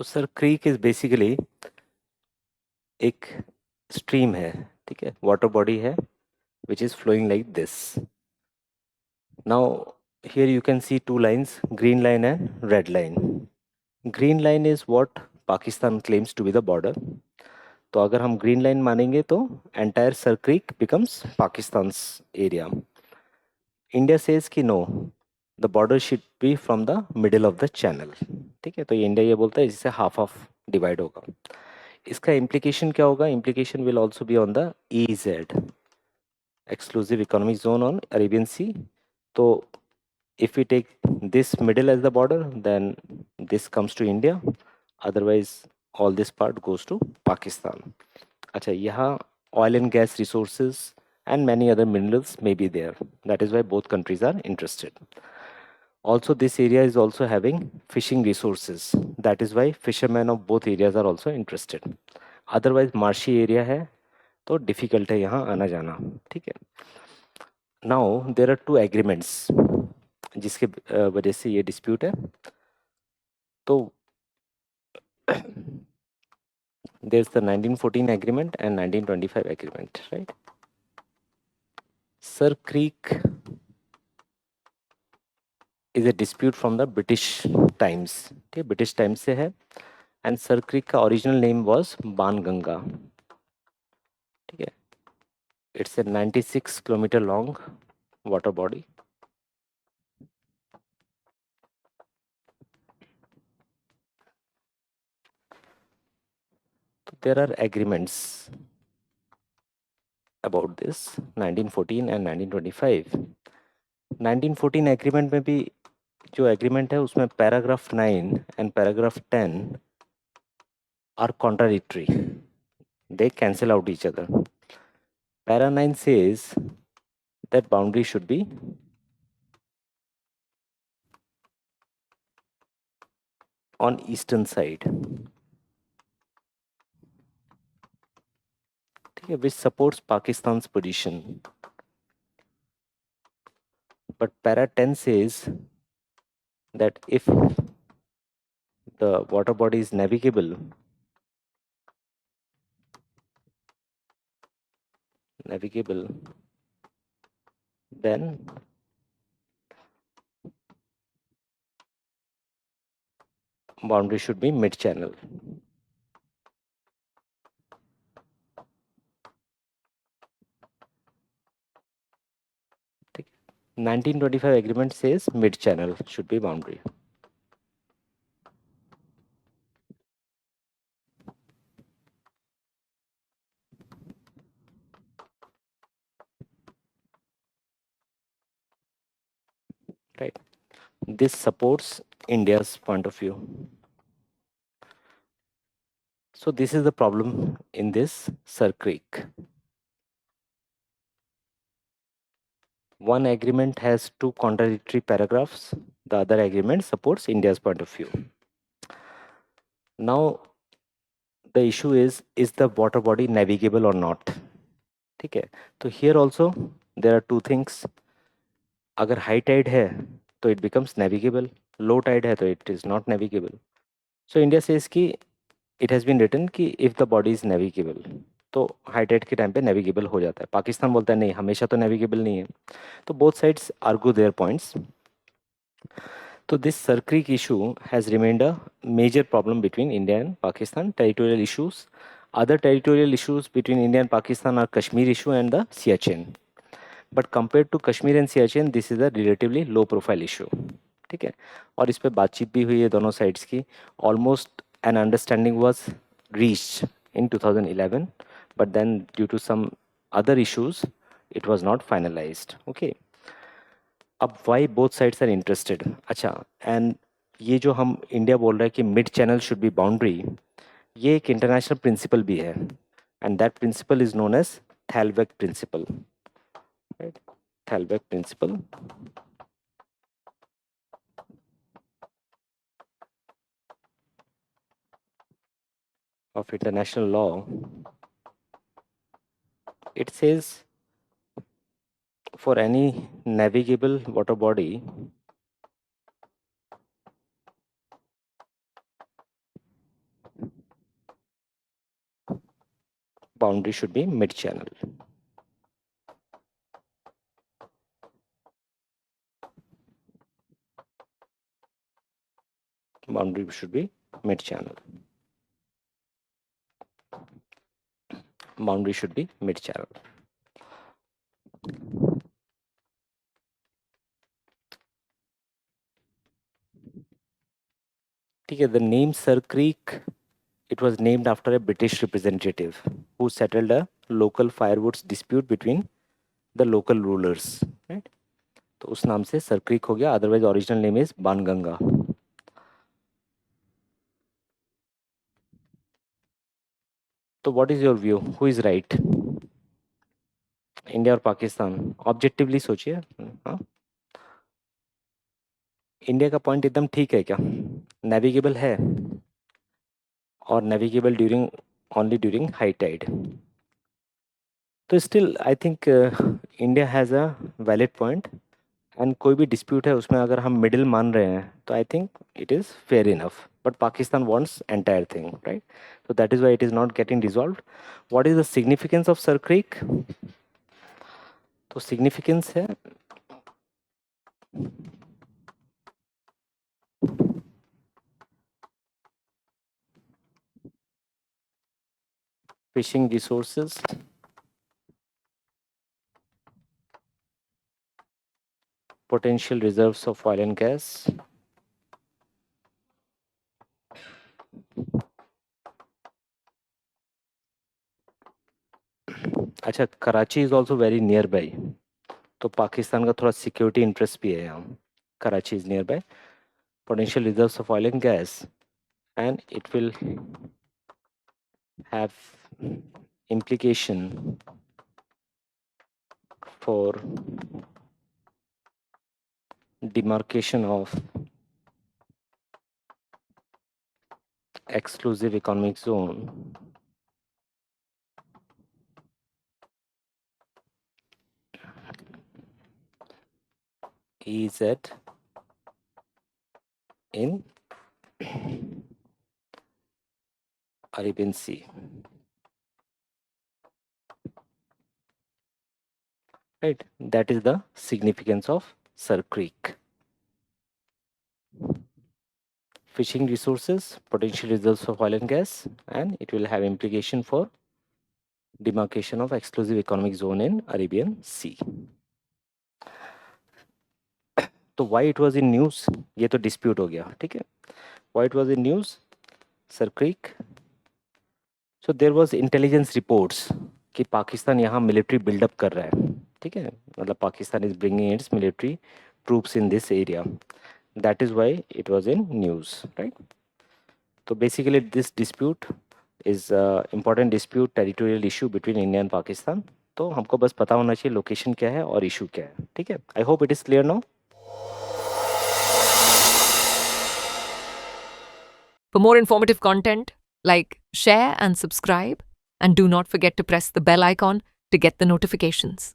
तो Sir Creek is basically एक stream है, ठीक है, वाटर बॉडी है which is flowing like this. Now here you can see two lines, green line and red line. Green line is what Pakistan claims to be the border. तो अगर हम green line मानेंगे तो entire Sir Creek becomes Pakistan area. India says कि no, the border should be from the middle of the channel. ठीक है, तो ये इंडिया ये बोलता है जिससे हाफ ऑफ डिवाइड होगा. इसका इम्प्लीकेशन क्या होगा? Implication will also be on the EEZ, exclusive economic zone on Arabian Sea. So if we take this middle as the border, then this comes to India. Otherwise, all this part goes to Pakistan. अच्छा, यहाँ oil and gas resources and many other minerals may be there. That is why both countries are interested. Also, this area is also having fishing resources. That is why fishermen of both areas are also interested. Otherwise, marshy area है तो difficult है यहाँ आना जाना. ठीक है. Now there are two agreements जिसके वजह से ये डिस्प्यूट है. तो there's the 1914 agreement and 1925 agreement, right? Sir Creek is a dispute from the British times. ठीक, ब्रिटिश टाइम्स से है. एंड सर क्रीक का ओरिजिनल नेम वाज बाणगंगा. ठीक है. It's a 96 kilometre long water body. तो there are agreements about this 1914 and 1925. 1914 agreement में भी जो एग्रीमेंट है उसमें paragraph 9 and paragraph 10 are contradictory. They cancel out each other. Para 9 says that boundary should be on eastern side. ठीक है, which supports Pakistan's position. But para 10 says that if the water body is navigable, then boundary should be mid-channel. ठीक. 1925 agreement says mid-channel should be boundary. Right. This supports India's point of view. So this is the problem in this Sir Creek. One agreement has two contradictory paragraphs. The other agreement supports India's point of view. Now, the issue is the water body navigable or not? ठीक है. तो here also there are two things. अगर high tide है तो it becomes navigable. Low tide है तो it is not navigable. So India says कि it has been written कि if the body is navigable, तो हाई टाइड के time पे नेविगेबल हो जाता है. पाकिस्तान बोलता है नहीं, हमेशा तो नेविगेबल नहीं है. तो both sides argue their points. तो this Sir Creek issue has remained a major problem between India and Pakistan. Territorial issues, other territorial issues between India and Pakistan are Kashmir issue and the Siachen. But compared to Kashmir and Siachen, this is a relatively low profile issue. ठीक है. और इस पर बातचीत भी हुई है दोनों साइड्स की. Almost an understanding was reached in 2011, but then due to some other issues, it was not finalized. Okay. अब why both sides are interested. अच्छा, एंड ये जो हम इंडिया बोल रहा है कि mid channel should be boundary, ये एक इंटरनेशनल प्रिंसिपल भी है. And that principle is known as thalweg principle. Right, thalweg principle. Of international law, it says for any navigable water body, boundary should be mid-channel. Boundary should be mid-channel. Boundary should be mid-channel. Okay, the name Sir Creek, it was named after a British representative who settled a local firewood dispute between the local rulers, right? तो उस नाम से sir Creek हो गया. Otherwise original name is Banganga. तो what is your view, who is right, India और Pakistan? Objectively सोचिए. हाँ, इंडिया का पॉइंट एकदम ठीक है क्या? नेविगेबल है और navigable during only during high tide. तो still I think India has a valid point. And कोई भी डिस्प्यूट है उसमें अगर हम मिडिल मान रहे हैं तो I think it is fair enough. But Pakistan wants entire thing, right? So that is why it is not getting resolved. What is the significance of Sir Creek? तो significance है fishing resources, potential reserves of oil and gas, अच्छा Karachi is also very near by, तो पाकिस्तान का थोड़ा security interest भी है यहाँ. Karachi is near by, potential reserves of oil and gas, and it will have implication for demarcation of exclusive economic zone EZ in Arabian Sea. Right, that is the significance of Sir Creek. Fishing resources, potential reserves of oil and gas, and it will have implication for demarcation of exclusive economic zone in Arabian Sea. तो why it was in news, ये तो dispute हो गया, ठीक है. Why it was in news, Sir Creek? So there was intelligence reports कि पाकिस्तान यहाँ military buildup कर रहा है, ठीक है. मतलब Pakistan is bringing its military troops in this area. That is why it was in news, right. तो basically this dispute is important dispute, territorial issue between India and Pakistan. तो हमको बस पता होना चाहिए लोकेशन क्या है और इशू क्या है, ठीक है. I hope it is clear now. For more informative content, like, share and subscribe, and do not forget to press the bell icon to get the notifications.